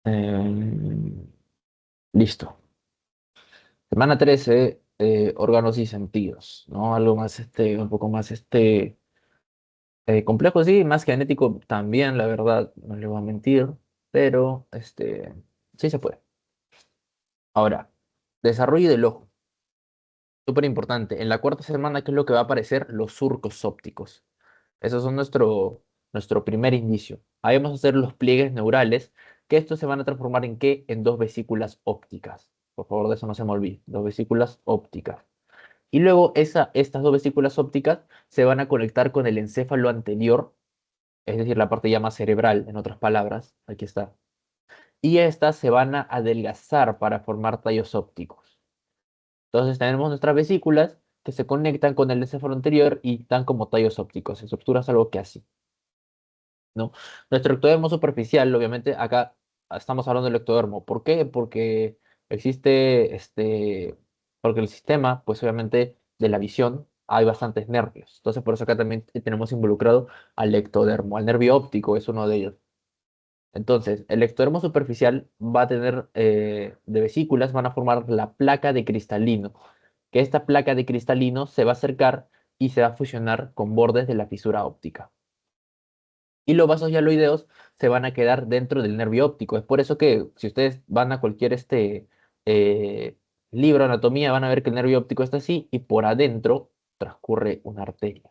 Em, listo. Semana 13, órganos y sentidos, ¿no? Algo más, un poco más, complejo, sí, más genético también, la verdad, no le voy a mentir, pero, sí se puede. Ahora, desarrollo del ojo, súper importante. En la cuarta semana, ¿qué es lo que va a aparecer? Los surcos ópticos. Esos son nuestro primer indicio. Ahí vamos a hacer los pliegues neurales, que estos se van a transformar en ¿qué? En dos vesículas ópticas. Por favor, de eso no se me olvide. Dos vesículas ópticas. Y luego estas dos vesículas ópticas se van a conectar con el encéfalo anterior, es decir, la parte ya más cerebral, en otras palabras. Aquí está. Y estas se van a adelgazar para formar tallos ópticos. Entonces tenemos nuestras vesículas que se conectan con el encéfalo anterior y dan como tallos ópticos. Estructura es algo que así. ¿No? Nuestro ectodermo superficial, obviamente, acá estamos hablando del ectodermo. ¿Por qué? Porque existe, porque el sistema, pues obviamente, de la visión, hay bastantes nervios. Entonces, por eso acá también tenemos involucrado al ectodermo. Al nervio óptico es uno de ellos. Entonces, el ectodermo superficial va a tener, de vesículas, van a formar la placa de cristalino, que esta placa de cristalino se va a acercar y se va a fusionar con bordes de la fisura óptica y los vasos hialoideos se van a quedar dentro del nervio óptico. Es por eso que si ustedes van a cualquier eh, libro de anatomía, van a ver que el nervio óptico está así y por adentro transcurre una arteria.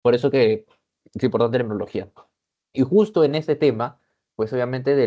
Por eso que es importante la embriología. Y justo en ese tema, pues obviamente de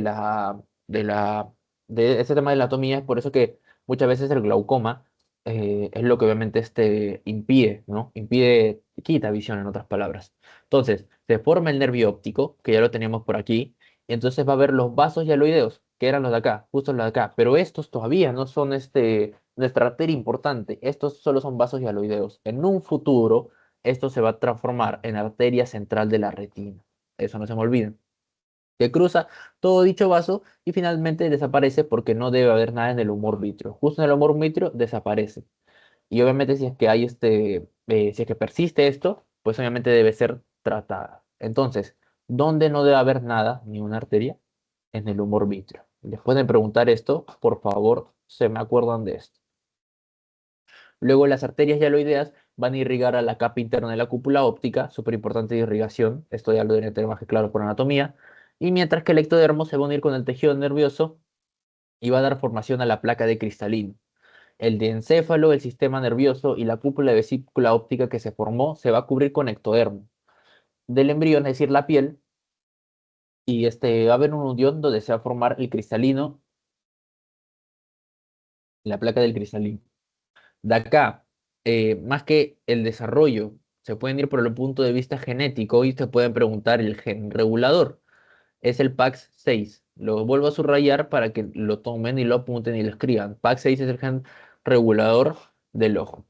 ese tema de la anatomía, es por eso que muchas veces el glaucoma es lo que obviamente impide, ¿no? Impide, quita visión en otras palabras. Entonces, se forma el nervio óptico, que ya lo teníamos por aquí, y entonces va a haber los vasos hialoideos, que eran los de acá, justo los de acá, pero estos todavía no son nuestra arteria importante, estos solo son vasos hialoideos. En un futuro, esto se va a transformar en arteria central de la retina. Eso no se me olviden. Que cruza todo dicho vaso y finalmente desaparece porque no debe haber nada en el humor vítreo. Justo en el humor vítreo desaparece. Y obviamente si es que si es que persiste esto, pues obviamente debe ser tratada. Entonces, ¿dónde no debe haber nada, ni una arteria? En el humor vítreo. Les pueden preguntar esto, por favor, se me acuerdan de esto. Luego las arterias hialoideas van a irrigar a la capa interna de la cúpula óptica, súper importante de irrigación, esto ya lo debería tener más que claro por anatomía, y mientras que el ectodermo se va a unir con el tejido nervioso y va a dar formación a la placa de cristalino. El diencéfalo, el sistema nervioso y la cúpula de vesícula óptica que se formó se va a cubrir con ectodermo. Del embrión, es decir, la piel, y va a haber un unión donde se va a formar el cristalino, la placa del cristalino. De acá, más que el desarrollo, se pueden ir por el punto de vista genético y se pueden preguntar el gen regulador. Es el PAX6. Lo vuelvo a subrayar para que lo tomen y lo apunten y lo escriban. PAX6 es el gen regulador del ojo,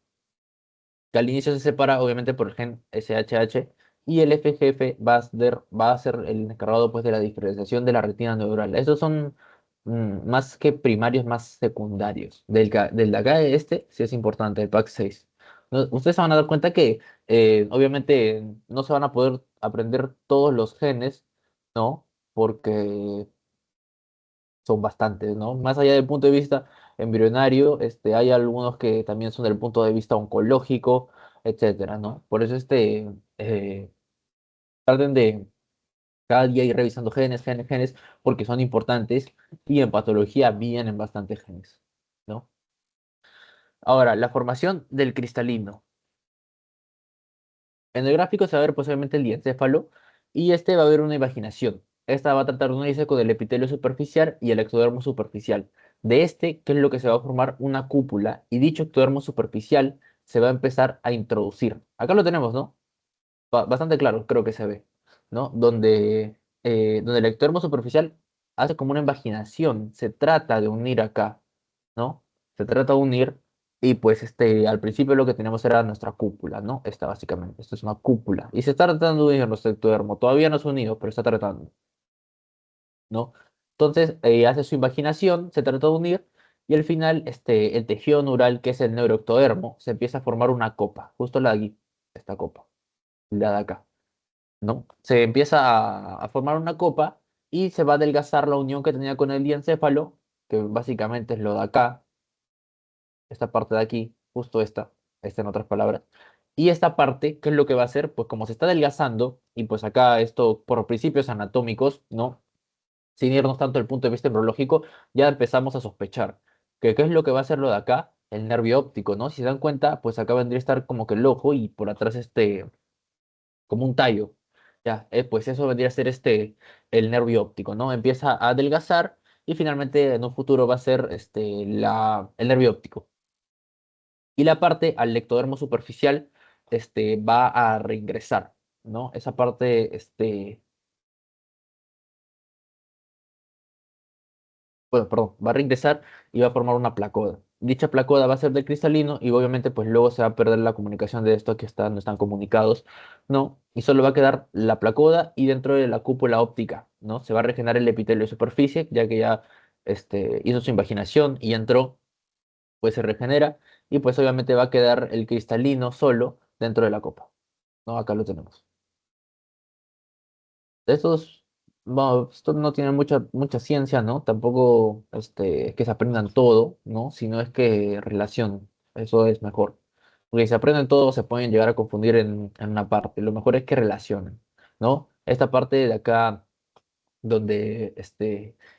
que al inicio se separa obviamente por el gen SHH y el FGF va a ser el encargado pues de la diferenciación de la retina neural. Estos son más que primarios, más secundarios. Del de acá de sí es importante, el PAC6. Ustedes se van a dar cuenta que obviamente no se van a poder aprender todos los genes, ¿no? Porque son bastantes, ¿no? Más allá del punto de vista embrionario, hay algunos que también son del punto de vista oncológico, etcétera, ¿no? Por eso traten de cada día ir revisando genes, genes, genes, porque son importantes y en patología vienen bastantes genes, ¿no? Ahora, la formación del cristalino. En el gráfico se va a ver posiblemente el diencéfalo y va a haber una invaginación. Esta va a tratar de unirse con el epitelio superficial y el ectodermo superficial. De ¿qué es lo que se va a formar? Una cúpula y dicho ectodermo superficial se va a empezar a introducir. Acá lo tenemos, ¿no? Bastante claro, creo que se ve, ¿no? Donde el ectodermo superficial hace como una invaginación, se trata de unir acá, ¿no? Se trata de unir y pues al principio lo que teníamos era nuestra cúpula, ¿no? Esta básicamente, esto es una cúpula y se está tratando de unir nuestro ectodermo, todavía no se ha unido, pero está tratando, ¿no? Entonces hace su invaginación, se trata de unir y al final el tejido neural que es el neuroectodermo se empieza a formar una copa, justo la de aquí, esta copa, la de acá. ¿No? Se empieza a formar una copa y se va a adelgazar la unión que tenía con el diencéfalo, que básicamente es lo de acá, esta parte de aquí, justo esta en otras palabras. Y esta parte, ¿qué es lo que va a hacer? Pues como se está adelgazando, y pues acá esto por principios anatómicos, ¿no? Sin irnos tanto al punto de vista neurológico, ya empezamos a sospechar que qué es lo que va a hacer lo de acá, el nervio óptico, ¿no? Si se dan cuenta, pues acá vendría a estar como que el ojo y por atrás como un tallo. Ya, pues eso vendría a ser el nervio óptico, ¿no? Empieza a adelgazar y finalmente en un futuro va a ser el nervio óptico. Y la parte al ectodermo superficial, va a reingresar, ¿no? Esa parte, bueno, perdón, va a reingresar y va a formar una placoda. Dicha placoda va a ser de cristalino y obviamente pues luego se va a perder la comunicación de esto que no están comunicados, ¿no? Y solo va a quedar la placoda y dentro de la cúpula óptica, ¿no? Se va a regenerar el epitelio de superficie, ya que ya hizo su invaginación y entró, pues se regenera y pues obviamente va a quedar el cristalino solo dentro de la copa, ¿no? Acá lo tenemos. Estos, bueno, esto no tiene mucha ciencia, ¿no? Tampoco es que se aprendan todo, ¿no? Sino es que relacionen. Eso es mejor. Porque si se aprenden todo, se pueden llegar a confundir en una parte. Lo mejor es que relacionen, ¿no? Esta parte de acá donde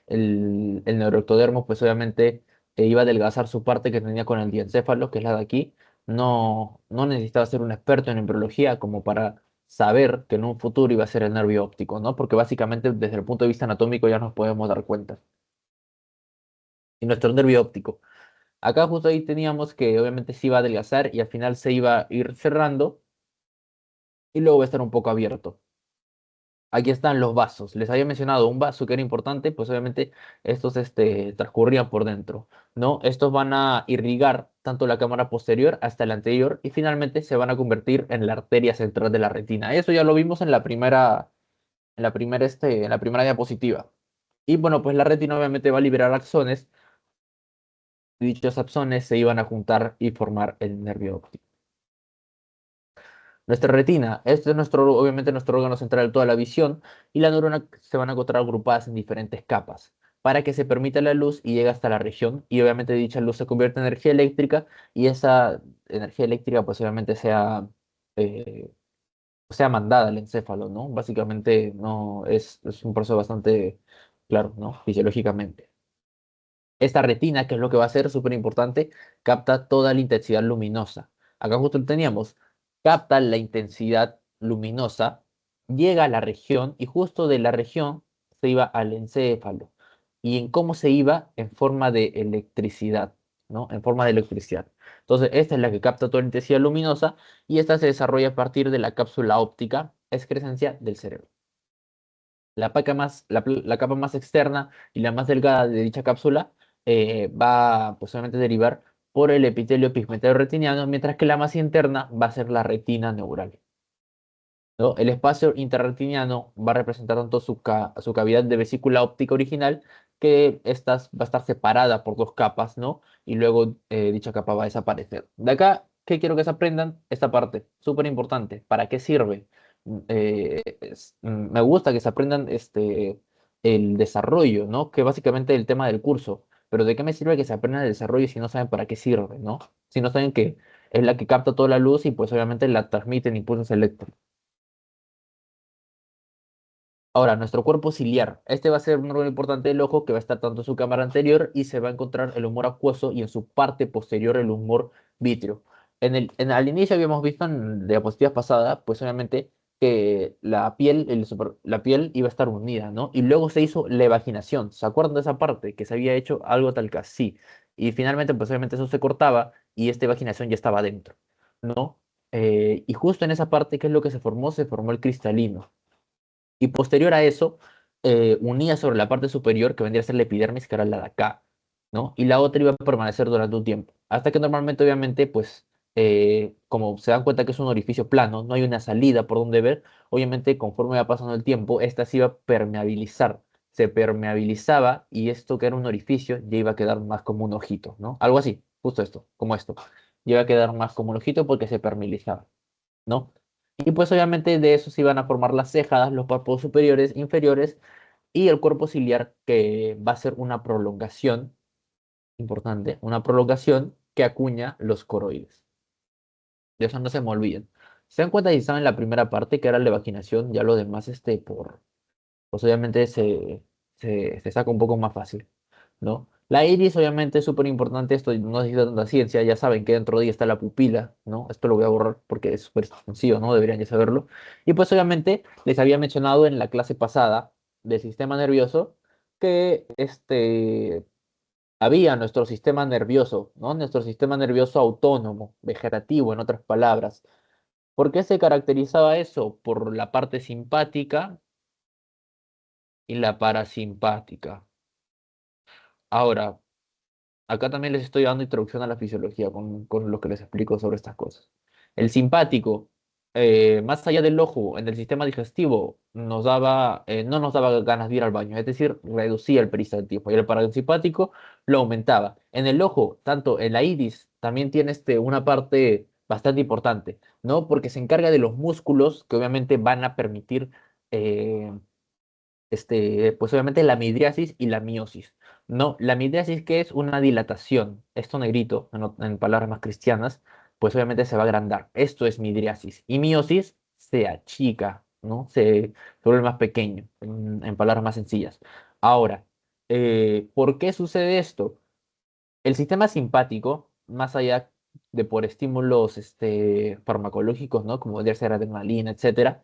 el neuroectodermo, pues obviamente iba a adelgazar su parte que tenía con el diencéfalo, que es la de aquí. No necesitaba ser un experto en embriología como para saber que en un futuro iba a ser el nervio óptico, ¿no? Porque básicamente desde el punto de vista anatómico ya nos podemos dar cuenta. Y nuestro nervio óptico. Acá justo ahí teníamos que obviamente se iba a adelgazar y al final se iba a ir cerrando y luego va a estar un poco abierto. Aquí están los vasos. Les había mencionado un vaso que era importante, pues obviamente estos transcurrían por dentro, ¿no? Estos van a irrigar tanto la cámara posterior hasta la anterior y finalmente se van a convertir en la arteria central de la retina. Eso ya lo vimos en la primera diapositiva. Y bueno, pues la retina obviamente va a liberar axones y dichos axones se iban a juntar y formar el nervio óptico. Nuestra retina, este es obviamente nuestro órgano central de toda la visión, y la neurona se van a encontrar agrupadas en diferentes capas para que se permita la luz y llegue hasta la región, y obviamente dicha luz se convierte en energía eléctrica, y esa energía eléctrica pues obviamente eh, sea mandada al encéfalo, ¿no? Básicamente no es un proceso bastante claro, ¿no? Fisiológicamente. Esta retina, que es lo que va a ser súper importante, capta toda la intensidad luminosa. Acá justo lo teníamos. Capta la intensidad luminosa, llega a la región y justo de la región se iba al encéfalo. ¿Y en cómo se iba? En forma de electricidad, ¿no? En forma de electricidad. Entonces, esta es la que capta toda la intensidad luminosa y esta se desarrolla a partir de la cápsula óptica, excrescencia del cerebro. La capa más externa y la más delgada de dicha cápsula va pues, obviamente a derivar por el epitelio pigmentario retiniano, mientras que la más interna va a ser la retina neural, ¿no? El espacio interretiniano va a representar tanto su cavidad de vesícula óptica original, que va a estar separada por dos capas, ¿no? Y luego dicha capa va a desaparecer. De acá, ¿qué quiero que se aprendan? Esta parte, súper importante. ¿Para qué sirve? Me gusta que se aprendan el desarrollo, ¿no? Que básicamente es el tema del curso. Pero ¿de qué me sirve que se aprendan el desarrollo si no saben para qué sirve, ¿no? Si no saben que es la que capta toda la luz y pues obviamente la transmite en impulsos eléctricos. Ahora, nuestro cuerpo ciliar. Este va a ser un órgano importante del ojo que va a estar tanto en su cámara anterior y se va a encontrar el humor acuoso y en su parte posterior el humor vítreo. Al inicio habíamos visto en diapositivas pasadas, pues obviamente que la piel iba a estar unida, ¿no? Y luego se hizo la evaginación. ¿Se acuerdan de esa parte? Que se había hecho algo tal que así. Y finalmente, pues obviamente eso se cortaba y esta evaginación ya estaba dentro, ¿no? Y justo en esa parte, ¿qué es lo que se formó? Se formó el cristalino. Y posterior a eso, unía sobre la parte superior, que vendría a ser la epidermis, que era la de acá, ¿no? Y la otra iba a permanecer durante un tiempo. Hasta que normalmente, obviamente, pues, como se dan cuenta que es un orificio plano, no hay una salida por donde ver, obviamente, conforme va pasando el tiempo, esta se iba a permeabilizar. Se permeabilizaba y esto que era un orificio ya iba a quedar más como un ojito, ¿no? Algo así, justo esto, como esto. Ya iba a quedar más como un ojito porque se permeabilizaba, ¿no? Y pues obviamente de eso se iban a formar las cejas, los párpados superiores, inferiores, y el cuerpo ciliar que va a ser una prolongación, importante, una prolongación que acuña los coroides. De eso no se me olviden. Se dan cuenta si están en la primera parte, que era la evaginación, ya lo demás, pues obviamente se saca un poco más fácil, ¿no? La iris, obviamente, es súper importante. Esto no necesita tanta ciencia. Ya saben que dentro de ella está la pupila, ¿no? Esto lo voy a borrar porque es súper sencillo, ¿no? Deberían ya saberlo. Y pues, obviamente, les había mencionado en la clase pasada del sistema nervioso que había nuestro sistema nervioso, ¿no? Nuestro sistema nervioso autónomo, vegetativo, en otras palabras. ¿Por qué se caracterizaba eso? Por la parte simpática y la parasimpática. Ahora, acá también les estoy dando introducción a la fisiología con lo que les explico sobre estas cosas. El simpático, más allá del ojo, en el sistema digestivo, no nos daba ganas de ir al baño, es decir, reducía el peristaltismo. Y el parasimpático lo aumentaba. En el ojo, tanto en la iris, también tiene una parte bastante importante, ¿no? Porque se encarga de los músculos que obviamente van a permitir eh, pues obviamente la midriasis y la miosis. No, la midriasis que es una dilatación, esto negrito, en palabras más cristianas, pues obviamente se va a agrandar. Esto es midriasis. Y miosis se achica, ¿no? Se vuelve más pequeño, en palabras más sencillas. Ahora, ¿por qué sucede esto? El sistema simpático, más allá de por estímulos farmacológicos, ¿no? Como podría ser adrenalina, etcétera,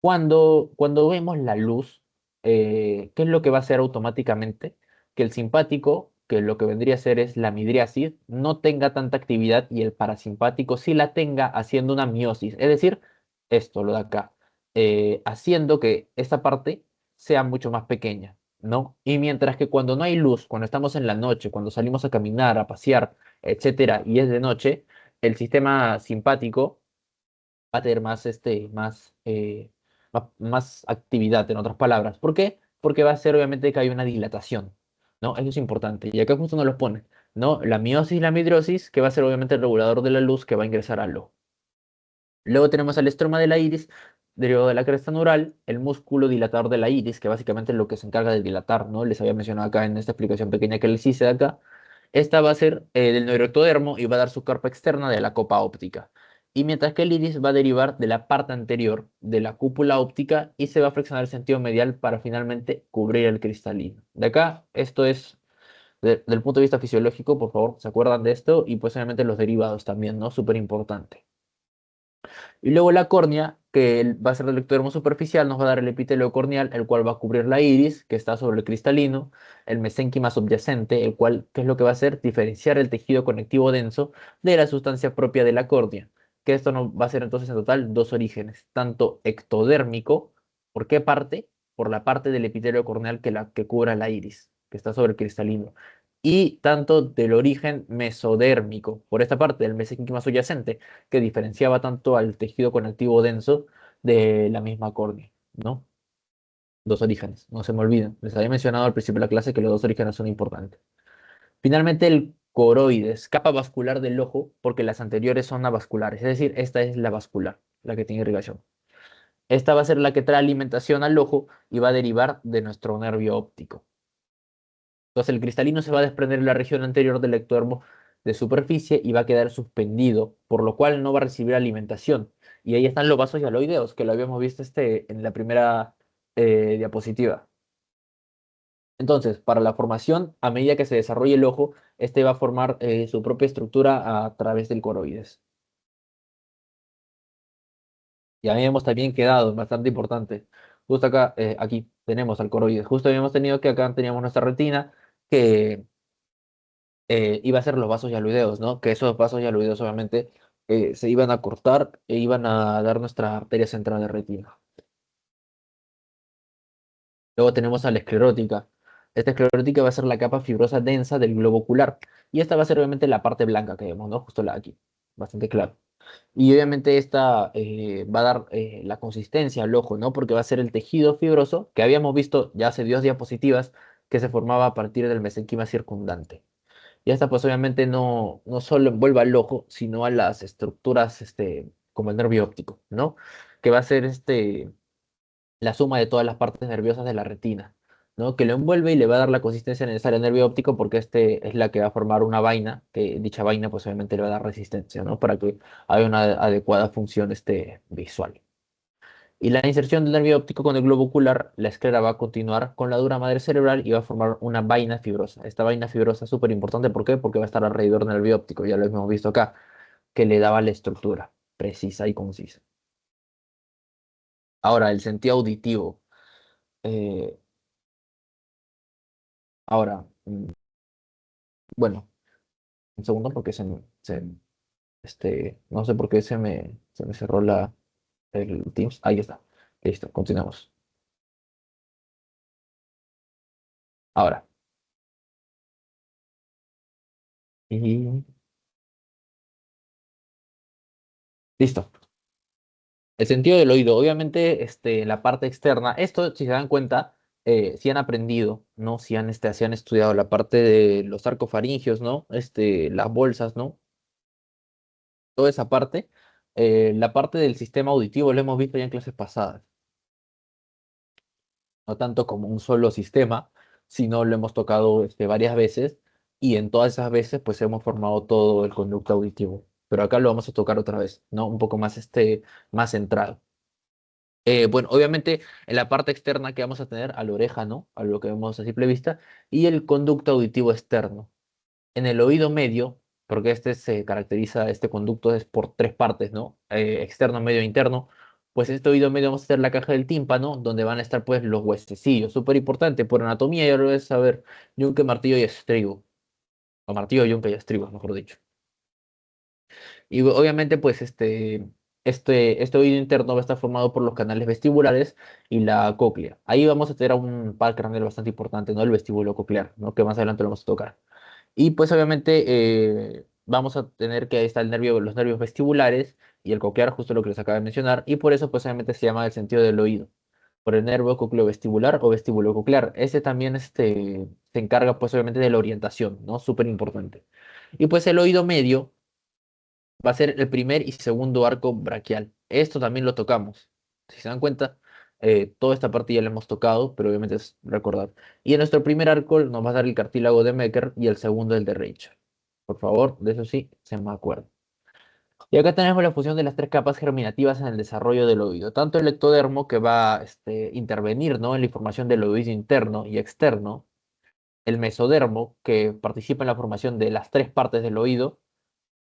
cuando vemos la luz, ¿qué es lo que va a hacer automáticamente? Que el simpático, que lo que vendría a ser es la midriasis, no tenga tanta actividad y el parasimpático sí la tenga haciendo una miosis, es decir, esto, lo de acá, haciendo que esta parte sea mucho más pequeña. ¿No? Y mientras que cuando no hay luz, cuando estamos en la noche, cuando salimos a caminar, a pasear, etcétera, y es de noche, el sistema simpático va a tener más actividad, en otras palabras. ¿Por qué? Porque va a ser obviamente que hay una dilatación, ¿no? Eso es importante. Y acá justo nos lo pone, ¿no? La miosis y la midriosis, que va a ser obviamente el regulador de la luz que va a ingresar al ojo. Luego tenemos al estroma de la iris, derivado de la cresta neural, el músculo dilatador de la iris, que básicamente es lo que se encarga de dilatar, ¿no? Les había mencionado acá en esta explicación pequeña que les hice de acá. Esta va a ser del neuroectodermo y va a dar su capa externa de la copa óptica. Y mientras que el iris va a derivar de la parte anterior de la cúpula óptica y se va a flexionar el sentido medial para finalmente cubrir el cristalino. De acá, esto es del punto de vista fisiológico, por favor, se acuerdan de esto y pues obviamente los derivados también, ¿no? Súper importante. Y luego la córnea, que va a ser del ectodermo superficial, nos va a dar el epitelio corneal, el cual va a cubrir la iris, que está sobre el cristalino, el mesénquima subyacente, el cual, ¿qué es lo que va a hacer? Diferenciar el tejido conectivo denso de la sustancia propia de la córnea. Que esto nos va a ser entonces en total dos orígenes, tanto ectodérmico, ¿por qué parte? Por la parte del epitelio corneal que cubra la iris, que está sobre el cristalino. Y tanto del origen mesodérmico, por esta parte del mesénquima subyacente que diferenciaba tanto al tejido conectivo denso de la misma córnea, ¿no? Dos orígenes, no se me olviden. Les había mencionado al principio de la clase que los dos orígenes son importantes. Finalmente, el coroides, capa vascular del ojo, porque las anteriores son avasculares, es decir, esta es la vascular, la que tiene irrigación. Esta va a ser la que trae alimentación al ojo y va a derivar de nuestro nervio óptico. Entonces el cristalino se va a desprender en la región anterior del ectodermo de superficie y va a quedar suspendido, por lo cual no va a recibir alimentación. Y ahí están los vasos hialoideos, que lo habíamos visto en la primera diapositiva. Entonces, para la formación, a medida que se desarrolle el ojo, este va a formar su propia estructura a través del coroides. Y habíamos también quedado, bastante importante, justo acá, aquí tenemos al coroides. Justo habíamos tenido que acá teníamos nuestra retina, que iba a ser los vasos hialuideos, ¿no? Que esos vasos hialuideos obviamente se iban a cortar e iban a dar nuestra arteria central de retina. Luego tenemos a la esclerótica. Esta esclerótica va a ser la capa fibrosa densa del globo ocular. Y esta va a ser obviamente la parte blanca que vemos, ¿no? Justo la de aquí. Bastante claro. Y obviamente esta va a dar la consistencia al ojo, ¿no? Porque va a ser el tejido fibroso que habíamos visto ya hace 2 diapositivas que se formaba a partir del mesenquima circundante. Y esta pues obviamente no solo envuelve al ojo, sino a las estructuras como el nervio óptico, ¿no? Que va a ser la suma de todas las partes nerviosas de la retina. ¿no? Que lo envuelve y le va a dar la consistencia necesaria al nervio óptico porque este es la que va a formar una vaina, que dicha vaina pues obviamente le va a dar resistencia, ¿no? Para que haya una adecuada función visual. Y la inserción del nervio óptico con el globo ocular, la esclera va a continuar con la dura madre cerebral y va a formar una vaina fibrosa. Esta vaina fibrosa es súper importante, ¿por qué? Porque va a estar alrededor del nervio óptico, ya lo hemos visto acá, que le daba la estructura precisa y concisa. Ahora, el sentido auditivo. Eh, ahora, bueno, un segundo porque no sé por qué se me cerró el Teams. Ahí está. Listo, continuamos. Ahora, y listo. El sentido del oído, obviamente, la parte externa, esto, si se dan cuenta, si han aprendido, ¿no? Si han estudiado la parte de los arcofaringios, ¿no? Las bolsas, ¿no? Toda esa parte, la parte del sistema auditivo lo hemos visto ya en clases pasadas, no tanto como un solo sistema, sino lo hemos tocado varias veces y en todas esas veces, pues hemos formado todo el conducto auditivo. Pero acá lo vamos a tocar otra vez, ¿no? Un poco más, más centrado. Bueno, obviamente en la parte externa que vamos a tener a la oreja, ¿no? A lo que vemos a simple vista, y el conducto auditivo externo. En el oído medio, porque este conducto es por tres partes, ¿no? Externo, medio e interno. Pues este oído medio vamos a hacer la caja del tímpano, donde van a estar pues los huesecillos. Súper importante, por anatomía ya lo debes saber, yunque, martillo y estribo. O martillo, yunque y estribo, mejor dicho. Y obviamente, pues este oído interno va a estar formado por los canales vestibulares y la cóclea. Ahí vamos a tener un par craneal bastante importante, ¿no? El vestíbulo coclear, ¿no? Que más adelante lo vamos a tocar. Y pues obviamente vamos a tener que ahí está los nervios vestibulares y el coclear, justo lo que les acabo de mencionar. Y por eso, pues obviamente se llama el sentido del oído. Por el nervio cocleovestibular o vestíbulo coclear. Ese también se encarga, pues obviamente, de la orientación, ¿no? Súper importante. Y pues el oído medio va a ser el primer y segundo arco braquial. Esto también lo tocamos. Si se dan cuenta, toda esta parte ya la hemos tocado, pero obviamente es recordar. Y en nuestro primer arco nos va a dar el cartílago de Mecker y el segundo el de Reicher. Por favor, de eso sí, se me acuerda. Y acá tenemos la fusión de las tres capas germinativas en el desarrollo del oído. Tanto el ectodermo, que va a intervenir, ¿no? En la información del oído interno y externo. El mesodermo, que participa en la formación de las tres partes del oído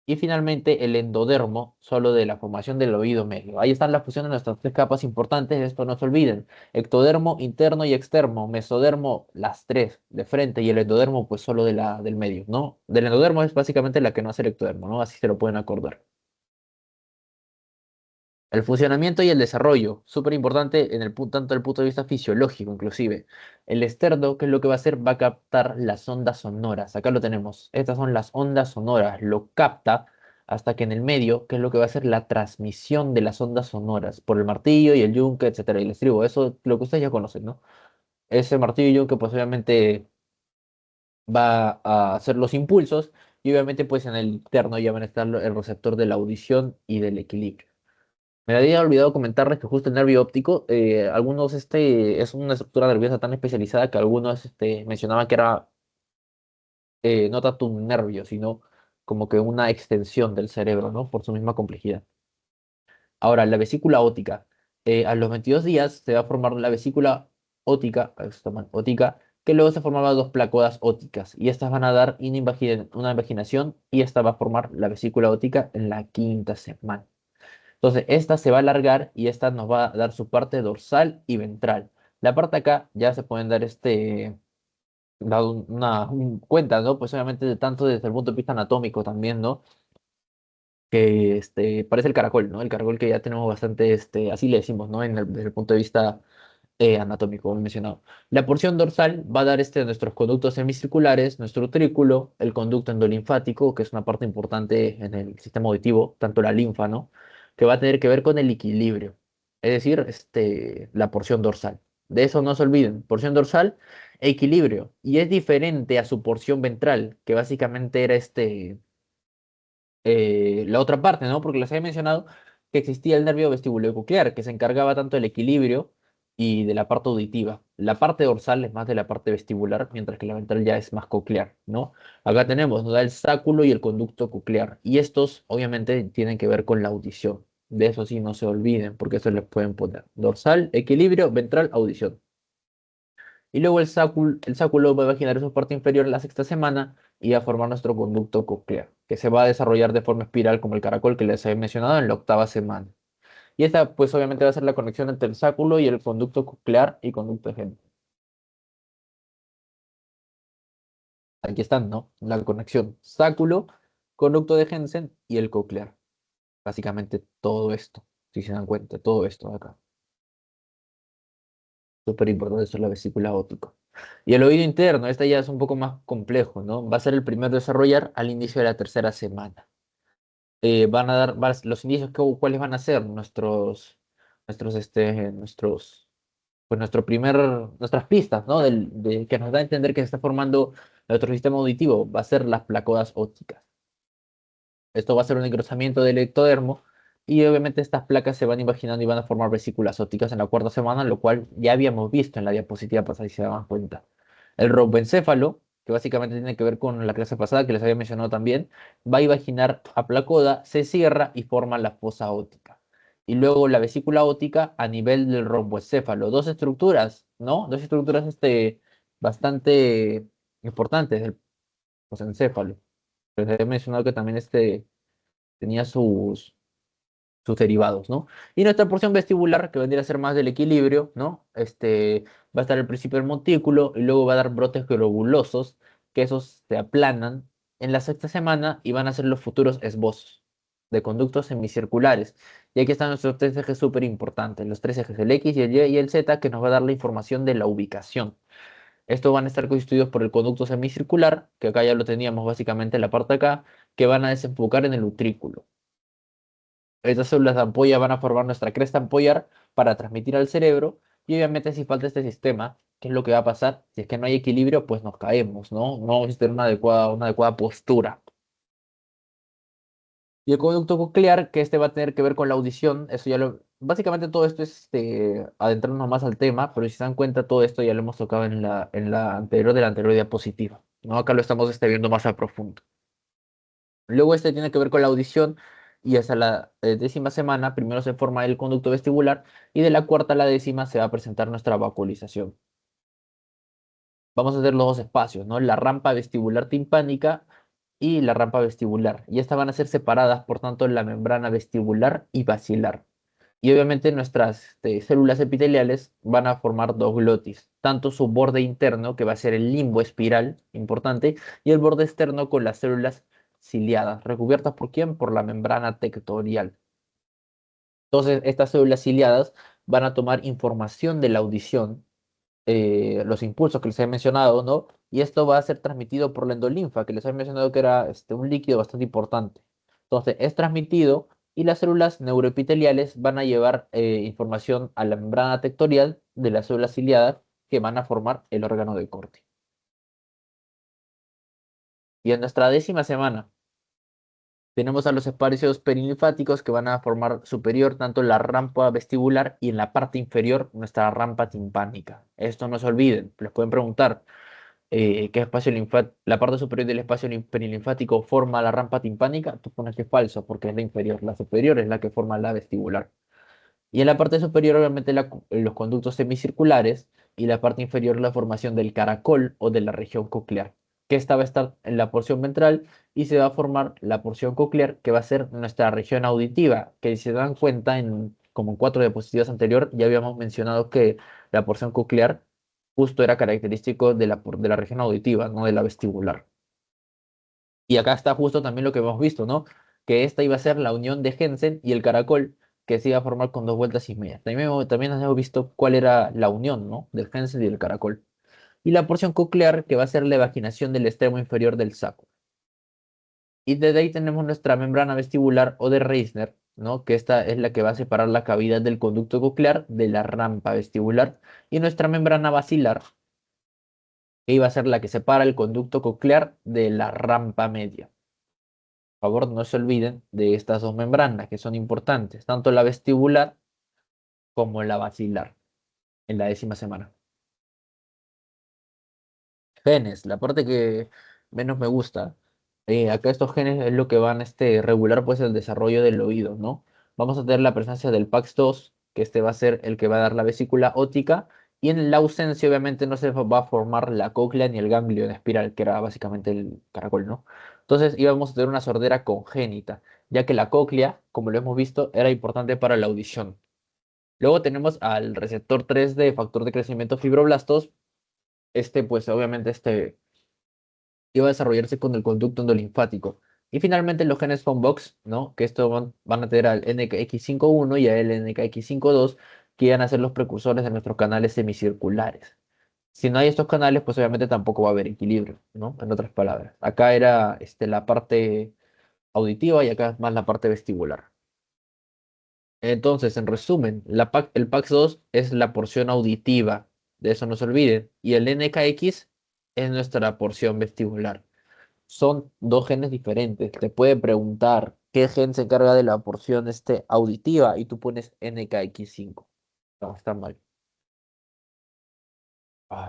y finalmente el endodermo, solo de la formación del oído medio. Ahí están la fusión de nuestras tres capas importantes, esto no se olviden. Ectodermo, interno y externo. Mesodermo, las tres de frente y el endodermo, pues solo del medio, ¿no? Del endodermo es básicamente la que no hace el ectodermo, ¿no? Así se lo pueden acordar. El funcionamiento y el desarrollo, súper importante tanto desde el punto de vista fisiológico, inclusive. El externo, ¿qué es lo que va a hacer? Va a captar las ondas sonoras. Acá lo tenemos. Estas son las ondas sonoras. Lo capta hasta que en el medio, ¿qué es lo que va a hacer? La transmisión de las ondas sonoras por el martillo y el yunque, etcétera, y el estribo. Eso lo que ustedes ya conocen, ¿no? Ese martillo y yunque, pues obviamente va a hacer los impulsos y obviamente, pues en el interno ya van a estar el receptor de la audición y del equilibrio. Me había olvidado comentarles que justo el nervio óptico, algunos es una estructura nerviosa tan especializada que algunos mencionaban que era no tanto un nervio, sino como que una extensión del cerebro, ¿no? Por su misma complejidad. Ahora, la vesícula óptica. A los 22 días se va a formar la vesícula óptica, óptica, que luego se formaban dos placodas ópticas, y estas van a dar una invaginación, y esta va a formar la vesícula óptica en la quinta semana. Entonces, esta se va a alargar y esta nos va a dar su parte dorsal y ventral. La parte acá ya se pueden dar cuenta, ¿no? Pues obviamente de tanto desde el punto de vista anatómico también, ¿no? Que parece el caracol, ¿no? El caracol que ya tenemos bastante, así le decimos, ¿no? Desde el punto de vista anatómico, como he mencionado. La porción dorsal va a dar nuestros conductos semicirculares, nuestro utrículo, el conducto endolinfático, que es una parte importante en el sistema auditivo, tanto la linfa, ¿no? Que va a tener que ver con el equilibrio, es decir, la porción dorsal. De eso no se olviden, porción dorsal, equilibrio, y es diferente a su porción ventral, que básicamente era la otra parte, ¿no? Porque les había mencionado que existía el nervio vestibulocochlear, que se encargaba tanto del equilibrio y de la parte auditiva. La parte dorsal es más de la parte vestibular, mientras que la ventral ya es más coclear, ¿no? Acá tenemos, nos da el sáculo y el conducto coclear, y estos obviamente tienen que ver con la audición. De eso sí no se olviden, porque eso les pueden poner. Dorsal, equilibrio, ventral, audición. Y luego el sáculo va a imaginar su parte inferior en la sexta semana y va a formar nuestro conducto coclear, que se va a desarrollar de forma espiral como el caracol que les había mencionado en la octava semana. Y esta, pues obviamente va a ser la conexión entre el sáculo y el conducto coclear y conducto de Henle. Aquí están, ¿no? La conexión sáculo, conducto de Hensen y el coclear. Básicamente todo esto, si se dan cuenta, todo esto de acá. Súper importante, eso es la vesícula óptica. Y el oído interno, este ya es un poco más complejo, ¿no? Va a ser el primero a desarrollar al inicio de la tercera semana. Van a dar, los indicios, ¿cuáles van a ser? Pues nuestras pistas, ¿no? Que nos da a entender que se está formando nuestro sistema auditivo, va a ser las placodas ópticas. Esto va a ser un engrosamiento del ectodermo y obviamente estas placas se van imaginando y van a formar vesículas ópticas en la cuarta semana, lo cual ya habíamos visto en la diapositiva pasada y se daban cuenta. El romboencéfalo, que básicamente tiene que ver con la clase pasada que les había mencionado también, va a imaginar a placoda, se cierra y forma la fosa óptica. Y luego la vesícula óptica a nivel del romboencéfalo. Dos estructuras, ¿no? Dos estructuras bastante importantes del encéfalo. Les había mencionado que también tenía sus derivados, ¿no? Y nuestra porción vestibular, que vendría a ser más del equilibrio, ¿no? Va a estar el principio del montículo y luego va a dar brotes globulosos, que esos se aplanan en la sexta semana y van a ser los futuros esbozos de conductos semicirculares. Y aquí están nuestros tres ejes súper importantes, los tres ejes, el X y el Y y el Z, que nos va a dar la información de la ubicación. Estos van a estar constituidos por el conducto semicircular, que acá ya lo teníamos básicamente en la parte de acá, que van a desembocar en el utrículo. Estas células de ampolla van a formar nuestra cresta ampollar para transmitir al cerebro y obviamente si falta este sistema, ¿qué es lo que va a pasar? Si es que no hay equilibrio, pues nos caemos, ¿no? No vamos a tener una adecuada postura. Y el conducto coclear, que este va a tener que ver con la audición, eso ya lo... Básicamente todo esto es adentrarnos más al tema, pero si se dan cuenta, todo esto ya lo hemos tocado de la anterior diapositiva, ¿no? Acá lo estamos viendo más a profundo. Luego este tiene que ver con la audición y hasta la décima semana primero se forma el conducto vestibular y de la cuarta a la décima se va a presentar nuestra vacuolización. Vamos a hacer los dos espacios, ¿no? La rampa vestibular timpánica y la rampa vestibular. Y estas van a ser separadas, por tanto, la membrana vestibular y basilar. Y obviamente nuestras células epiteliales van a formar dos glotis, tanto su borde interno, que va a ser el limbo espiral, importante, y el borde externo con las células ciliadas, recubiertas por quién? Por la membrana tectorial. Entonces, estas células ciliadas van a tomar información de la audición, los impulsos que les he mencionado, ¿no? Y esto va a ser transmitido por la endolinfa, que les he mencionado que era un líquido bastante importante. Entonces, es transmitido y las células neuroepiteliales van a llevar información a la membrana tectorial de las células ciliadas que van a formar el órgano de Corti. Y en nuestra décima semana tenemos a los espacios perilinfáticos que van a formar superior tanto la rampa vestibular y en la parte inferior nuestra rampa timpánica. Esto no se olviden, les pueden preguntar. ¿Qué espacio linfático? La parte superior del espacio perilinfático forma la rampa timpánica, tú pones que es falso porque es la inferior. La superior es la que forma la vestibular. Y en la parte superior, obviamente, los conductos semicirculares y la parte inferior, la formación del caracol o de la región coclear, que esta va a estar en la porción ventral y se va a formar la porción coclear, que va a ser nuestra región auditiva, que si se dan cuenta, como en cuatro diapositivas anteriores, ya habíamos mencionado que la porción coclear justo era característico de la región auditiva, no de la vestibular. Y acá está justo también lo que hemos visto, ¿no? Que esta iba a ser la unión de Jensen y el caracol, que se iba a formar con 2 vueltas y media. También hemos visto cuál era la unión, ¿no? Del Jensen y el caracol. Y la porción coclear, que va a ser la evaginación del extremo inferior del saco. Y desde ahí tenemos nuestra membrana vestibular o de Reisner, ¿no? Que esta es la que va a separar la cavidad del conducto coclear de la rampa vestibular. Y nuestra membrana basilar, que iba a ser la que separa el conducto coclear de la rampa media. Por favor, no se olviden de estas dos membranas que son importantes, tanto la vestibular como la basilar. en la 10ª semana. Genes, la parte que menos me gusta. Acá estos genes es lo que van regular pues el desarrollo del oído, ¿no? Vamos a tener la presencia del PAX2, que este va a ser el que va a dar la vesícula óptica, y en la ausencia obviamente no se va a formar la cóclea ni el ganglio en espiral, que era básicamente el caracol, ¿no? Entonces íbamos a tener una sordera congénita, ya que la cóclea, como lo hemos visto, era importante para la audición. Luego tenemos al receptor 3 de factor de crecimiento fibroblastos. Pues obviamente iba a desarrollarse con el conducto endolinfático. Y finalmente los genes Fonbox, ¿no? Que esto van a tener al NKX51 y al NKX52, que van a ser los precursores de nuestros canales semicirculares. Si no hay estos canales, pues obviamente tampoco va a haber equilibrio, ¿no? En otras palabras. Acá era la parte auditiva y acá es más la parte vestibular. Entonces, en resumen, el PAX2 es la porción auditiva, de eso no se olviden, y el NKX es nuestra porción vestibular. Son dos genes diferentes. Te puede preguntar qué gen se encarga de la porción auditiva y tú pones NKX5. No, está mal.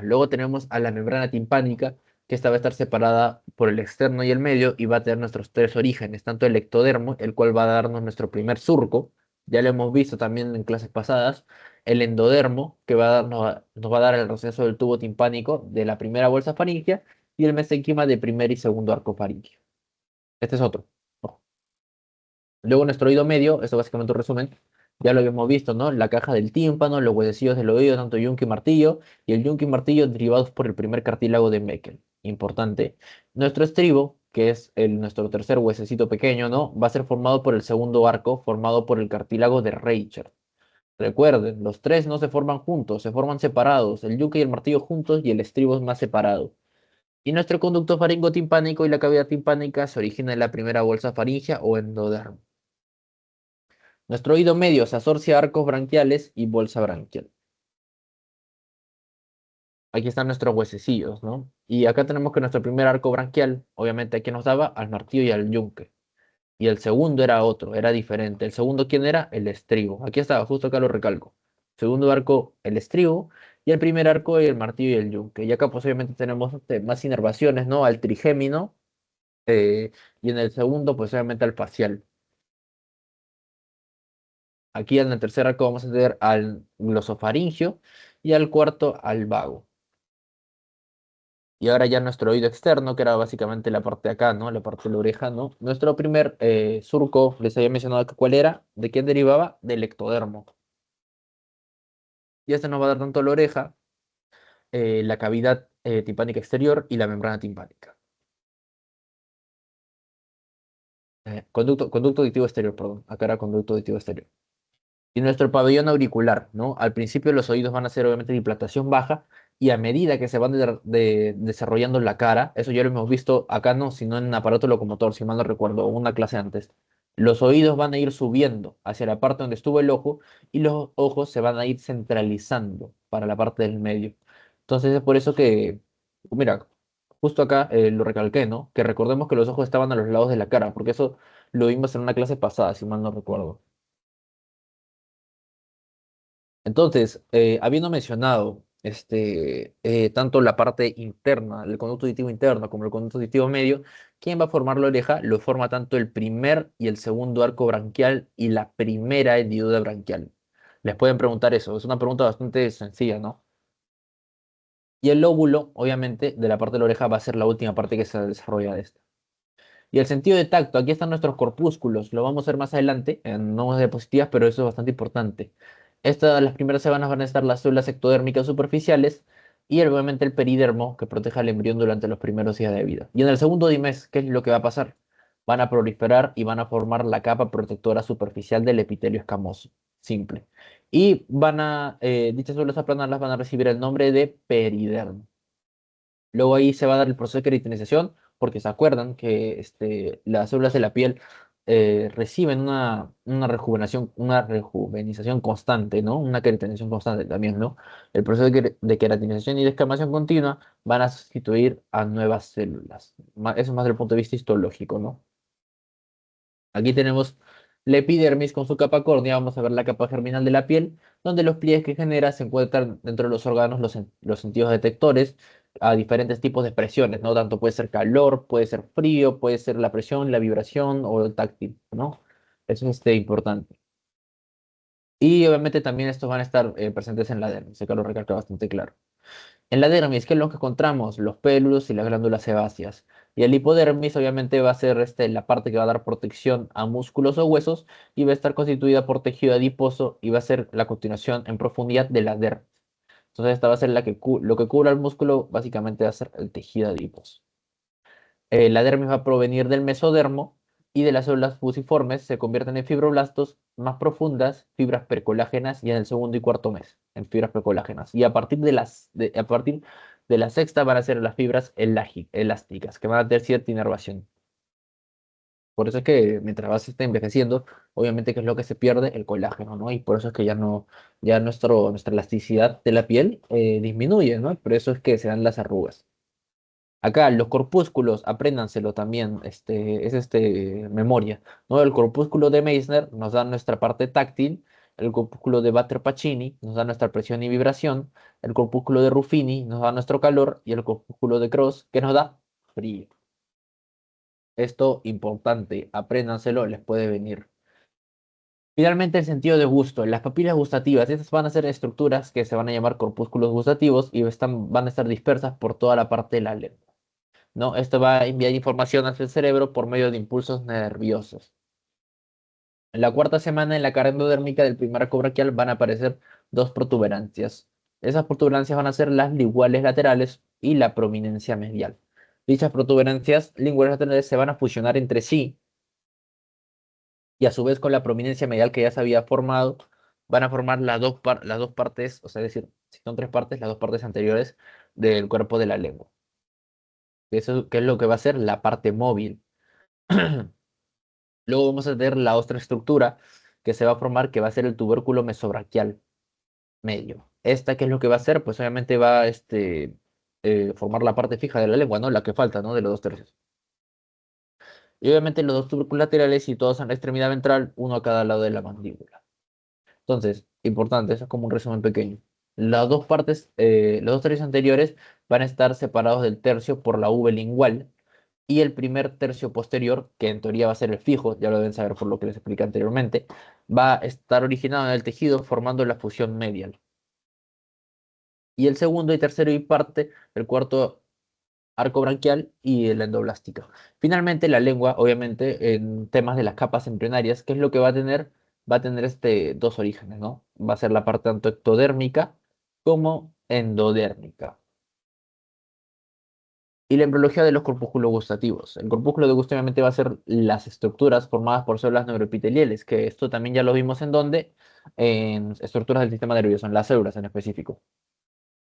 Luego tenemos a la membrana timpánica, que esta va a estar separada por el externo y el medio y va a tener nuestros tres orígenes, tanto el ectodermo, el cual va a darnos nuestro primer surco, ya lo hemos visto también en clases pasadas, el endodermo, que nos va a dar el receso del tubo timpánico de la primera bolsa faríngea, y el mesenquima de primer y segundo arco faríngeo. Este es otro. Ojo. Luego nuestro oído medio, esto básicamente un resumen, ya lo habíamos visto, ¿no? La caja del tímpano, los huesecillos del oído, tanto yunque y martillo, y el yunque y martillo derivados por el primer cartílago de Meckel. Importante. Nuestro estribo, que es nuestro tercer huesecito pequeño, ¿no? Va a ser formado por el segundo arco, formado por el cartílago de Reichert. Recuerden, los tres no se forman juntos, se forman separados, el yunque y el martillo juntos y el estribo es más separado. Y nuestro conducto faringotimpánico y la cavidad timpánica se origina en la primera bolsa faríngea o endodermo. Nuestro oído medio se asocia a arcos branquiales y bolsa branquial. Aquí están nuestros huesecillos, ¿no? Y acá tenemos que nuestro primer arco branquial, obviamente aquí nos daba al martillo y al yunque. Y el segundo era otro, era diferente. El segundo, ¿quién era? El estribo. Aquí estaba, justo acá lo recalco. Segundo arco, el estribo. Y el primer arco, el martillo y el yunque. Y acá, pues, obviamente tenemos más inervaciones, ¿no? Al trigémino. Y en el segundo, pues, obviamente al facial. Aquí en el tercer arco vamos a tener al glosofaringio y al cuarto al vago. Y ahora ya nuestro oído externo, que era básicamente la parte de acá, ¿no? La parte de la oreja, ¿no? Nuestro primer surco, les había mencionado que cuál era, ¿de quién derivaba? Del ectodermo. Y este nos va a dar tanto la oreja, la cavidad timpánica exterior y la membrana timpánica. Conducto auditivo exterior, perdón. Acá era conducto auditivo exterior. Y nuestro pabellón auricular, ¿no? Al principio los oídos van a ser obviamente de dilatación baja y a medida que se van desarrollando la cara, eso ya lo hemos visto acá no, sino en aparato locomotor, si mal no recuerdo, una clase antes, los oídos van a ir subiendo hacia la parte donde estuvo el ojo y los ojos se van a ir centralizando para la parte del medio. Entonces es por eso que, mira, justo acá lo recalqué, ¿no? Que recordemos que los ojos estaban a los lados de la cara, porque eso lo vimos en una clase pasada, si mal no recuerdo. Entonces, habiendo mencionado tanto la parte interna, el conducto auditivo interno como el conducto auditivo medio, ¿quién va a formar la oreja? Lo forma tanto el primer y el segundo arco branquial y la primera hendidura branquial. Les pueden preguntar eso, es una pregunta bastante sencilla, ¿no? Y el lóbulo, obviamente, de la parte de la oreja va a ser la última parte que se desarrolla de esta. Y el sentido de tacto, aquí están nuestros corpúsculos, lo vamos a ver más adelante en nuevas diapositivas, pero eso es bastante importante. Las primeras semanas van a estar las células ectodérmicas superficiales y obviamente el peridermo que protege al embrión durante los primeros días de vida. Y en el segundo mes, ¿qué es lo que va a pasar? Van a proliferar y van a formar la capa protectora superficial del epitelio escamoso, simple. Y dichas células aplanadas van a recibir el nombre de peridermo. Luego ahí se va a dar el proceso de queratinización, porque se acuerdan que las células de la piel reciben una rejuvenización constante, ¿no? Una queratinización constante también, ¿no? El proceso de queratinización y descamación continua van a sustituir a nuevas células. Eso más desde el punto de vista histológico, ¿no? Aquí tenemos La epidermis con su capa córnea, vamos a ver la capa germinal de la piel, donde los pliegues que genera se encuentran dentro de los órganos, los sentidos detectores a diferentes tipos de presiones, ¿no? Tanto puede ser calor, puede ser frío, puede ser la presión, la vibración o el táctil, ¿no? Eso es importante. Y obviamente también estos van a estar presentes en la dermis, acá lo recalca bastante claro. En la dermis, ¿qué es lo que encontramos? Los pélulos y las glándulas sebáceas. Y el hipodermis obviamente va a ser la parte que va a dar protección a músculos o huesos y va a estar constituida por tejido adiposo y va a ser la continuación en profundidad de la dermis. Entonces esta va a ser lo que cubre al músculo, básicamente va a ser el tejido adiposo. La dermis va a provenir del mesodermo y de las células fusiformes se convierten en fibroblastos más profundas, fibras precolágenas y en el segundo y cuarto mes, en fibras precolágenas. Y a partir de la sexta van a ser las fibras elásticas, que van a tener cierta inervación. Por eso es que mientras vas envejeciendo, obviamente que es lo que se pierde el colágeno, ¿no? Y por eso es que ya no, ya nuestra elasticidad de la piel disminuye, ¿no? Por eso es que se dan las arrugas. Acá, los corpúsculos, apréndanselo también, es memoria, ¿no? El corpúsculo de Meissner nos da nuestra parte táctil, el corpúsculo de Batter-Pacini nos da nuestra presión y vibración, el corpúsculo de Ruffini nos da nuestro calor y el corpúsculo de Cross que nos da frío. Esto importante, apréndanselo, les puede venir. Finalmente, el sentido de gusto, las papilas gustativas, estas van a ser estructuras que se van a llamar corpúsculos gustativos y van a estar dispersas por toda la parte de la lengua. ¿No? Esto va a enviar información hacia el cerebro por medio de impulsos nerviosos. En la cuarta semana, en la cara endodérmica del primer arco braquial van a aparecer dos protuberancias. Esas protuberancias van a ser las linguales laterales y la prominencia medial. Dichas protuberancias linguales laterales se van a fusionar entre sí y a su vez con la prominencia medial que ya se había formado, van a formar las dos partes, o sea, es decir, si son tres partes, las dos partes anteriores del cuerpo de la lengua. Eso que es lo que va a ser la parte móvil. Luego vamos a tener la otra estructura que se va a formar, que va a ser el tubérculo mesobraquial medio. Esta, ¿qué es lo que va a hacer? Pues obviamente va a formar la parte fija de la lengua, ¿no? La que falta, ¿no? De los dos tercios. Y obviamente los dos tubérculos laterales y todos en la extremidad ventral, uno a cada lado de la mandíbula. Entonces, importante, eso es como un resumen pequeño. Los dos tercios anteriores van a estar separados del tercio por la V lingual y el primer tercio posterior, que en teoría va a ser el fijo, ya lo deben saber por lo que les expliqué anteriormente, va a estar originado en el tejido formando la fusión medial. Y el segundo y tercero y parte del cuarto arco branquial y la endoblástica. Finalmente, la lengua, obviamente, en temas de las capas embrionarias, ¿qué es lo que va a tener? Va a tener dos orígenes, ¿no? Va a ser la parte tanto ectodérmica como endodérmica. Y la embriología de los corpúsculos gustativos. El corpúsculo de gusto obviamente va a ser las estructuras formadas por células neuroepiteliales, que esto también ya lo vimos en donde, en estructuras del sistema nervioso, en las células en específico.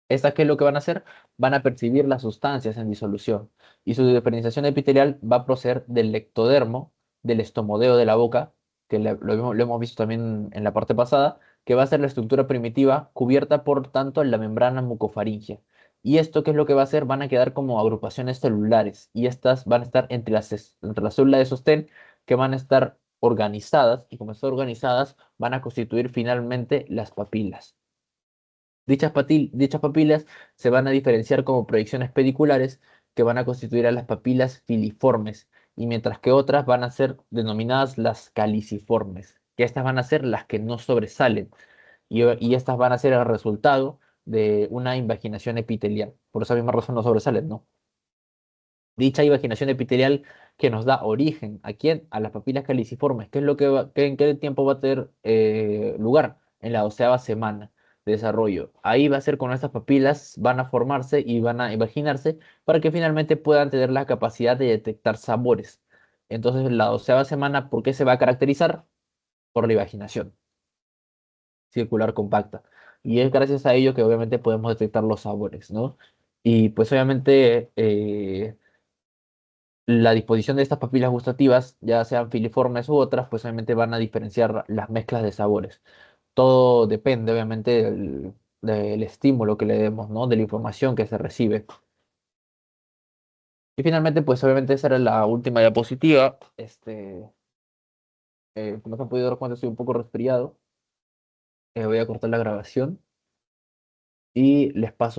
¿Estas qué es lo que van a hacer? Van a percibir las sustancias en disolución y su diferenciación epitelial va a proceder del ectodermo, del estomodeo de la boca, que lo hemos visto también en la parte pasada, que va a ser la estructura primitiva cubierta por tanto la membrana mucofaringea. ¿Y esto qué es lo que va a hacer? Van a quedar como agrupaciones celulares y estas van a estar entre las células de sostén que van a estar organizadas y como están organizadas van a constituir finalmente las papilas. Dichas papilas se van a diferenciar como proyecciones pediculares que van a constituir a las papilas filiformes, y mientras que otras van a ser denominadas las caliciformes, que estas van a ser las que no sobresalen, y estas van a ser el resultado de una invaginación epitelial. Por esa misma razón no sobresalen, ¿no? Dicha invaginación epitelial que nos da origen, ¿a quién? A las papilas caliciformes. ¿Qué es lo en qué tiempo va a tener lugar? En la 12ª semana de desarrollo. Ahí va a ser cuando estas papilas van a formarse y van a imaginarse para que finalmente puedan tener la capacidad de detectar sabores. Entonces, la 12ª semana, ¿por qué se va a caracterizar? Por la invaginación circular compacta. Y es gracias a ello que obviamente podemos detectar los sabores, ¿no? Y pues obviamente la disposición de estas papilas gustativas, ya sean filiformes u otras, pues obviamente van a diferenciar las mezclas de sabores. Todo depende, obviamente, del estímulo que le demos, ¿no? De la información que se recibe. Y finalmente, pues obviamente esa era la última diapositiva. Como se han podido dar cuenta, estoy un poco resfriado. Voy a cortar la grabación y les paso